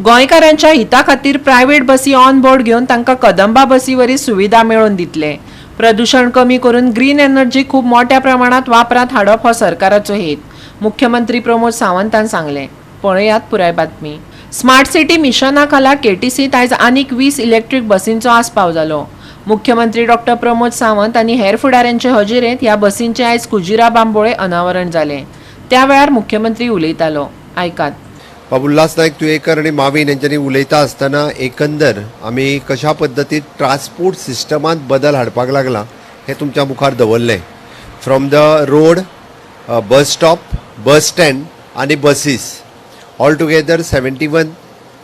गोंयकारांच्या हिता खातीर प्रायव्हेट बसी ऑन बोर्ड घेवन तांकां कदंबा बसीवरी सुविधा मेळोवन दितले। प्रदूषण कमी करून ग्रीन एनर्जी खूप मोठ्या प्रमाणात वापरात हाडप हो सरकाराचो हेत मुख्यमंत्री प्रमोद सावंतान सांगले। पळयात पुराय बातमी। स्मार्ट सिटी मिशना खाला केटीसीत आयज आनीक 20 इलेक्ट्रीक बसींचो आस्पाव जालो। मुख्यमंत्री डॉक्टर प्रमोद सावंत आनी हेर फुडाऱ्यांचे हजेरेंत ह्या बसींचे आयज कुजिरा बांबोळे अनावरण जाले। त्या वेळार मुख्यमंत्री उलयतालो। आयकात। उल्हास नायक तुयेकर आणि माविन यांच्यानी उलयता आसतना एकंदर आमी कशा पद्दतीन ट्रान्सपोर्ट सिस्टमांत बदल हाडपाक लागला हे तुमच्या मुखार दवरलें। From the road, bus stop, bus stand आणि buses all together 71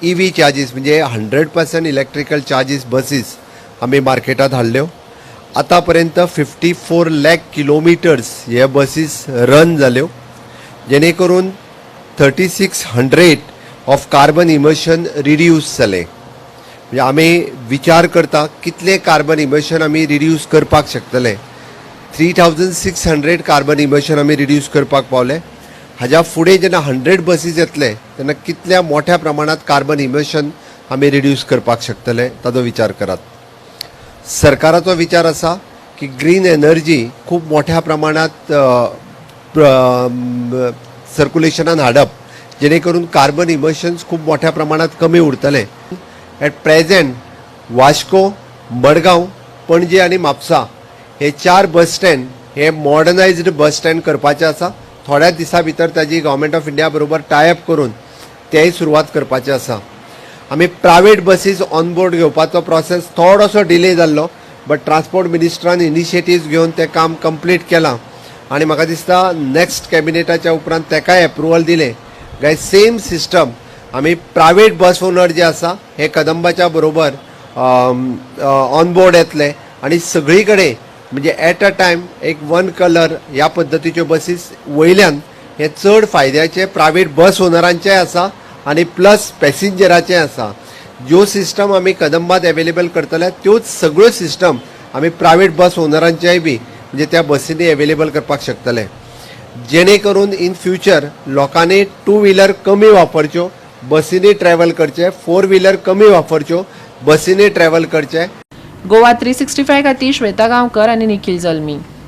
EV chargers म्हणजे 100% इलेक्ट्रिकल चार्जीस बसीस आमी मार्केटात हाडल्यो। आतापर्यंत 54 लाख किलोमिटर्स हे बसीस रन जाल्यो, जेणे करून 3600 ऑफ कार्बन इमिशन रिड्यूस जाले। म्हणजे आमी विचार करता कितले कार्बन इमिशन आमी रिड्यूस करपाक शकतले। 3600 कार्बन इमिशन आमी रिड्यूस करपाक पावले। हाज्या फुडें जेन्ना 100 बसीस येतले तेन्ना कितल्या मोठ्या प्रमाणात कार्बन इमिशन आमी रिड्यूस करपाक शकतले ताचो विचार करात। सरकाराचो विचार आसा की ग्रीन एनर्जी खूप मोठ्या प्रमाणात सर्क्युलेशनान हाडप, जेणे करून कार्बन इमिशन्स खूप मोठ्या प्रमाणात कमी उरतले। एट प्रेझेंट वास्को, मडगांव, पणजी आणि म्हापसा हे 4 बस स्टँड हे मॉडर्नायज्ड बस स्टँड करपाचे आसा। थोड्या दिसा भितर ताजी गव्हर्मेंट ऑफ इंडिया बरोबर टायअप करून तेय सुरवात करपाचे आसा। आमी प्रायव्हेट बसीस ऑन बोर्ड घेवपाचो प्रोसेस थोडोसो डिले जाल्लो, बट ट्रान्सपोर्ट मिनिस्टरान इनिशिएटिव्स घेवन तें काम कंप्लीट केलां आणि म्हाका दिसता नेक्स्ट कॅबिनेटाच्या उपरांत तेकाय अप्रुवल दिले काय सेम सिस्टम आमी प्रायव्हेट बस ओनर जे आसा हे कदंबाच्या बरोबर ऑन बोर्ड येतले आणि सगळी कडेन म्हणजे एट अ टायम एक 1 कलर ह्या पद्दतीच्यो बसीस वयल्यान हे चड फायद्याचे प्रायव्हेट बस ओनरांचे आसा आणि प्लस पॅसेंजराचे आसा। ज्यो सिस्टम आमी कदंबात अवेलेबल करतले त्योच सगळ्यो सिस्टम आमी प्रायव्हेट बस ओनरांच्याय बी म्हणजे त्या बसींनी अवेलेबल करपाक शकतले, जेणे करून इन फ्युचर लोकांनी 2 व्हीलर कमी वापरच्यो, बसींनी ट्रॅव्हल करचे, 4 व्हीलर कमी वापरच्यो, बसींनी ट्रॅव्हल करचे। गोवा 365 खातीर श्वेता गांवकर आनी निखिल जल्मी।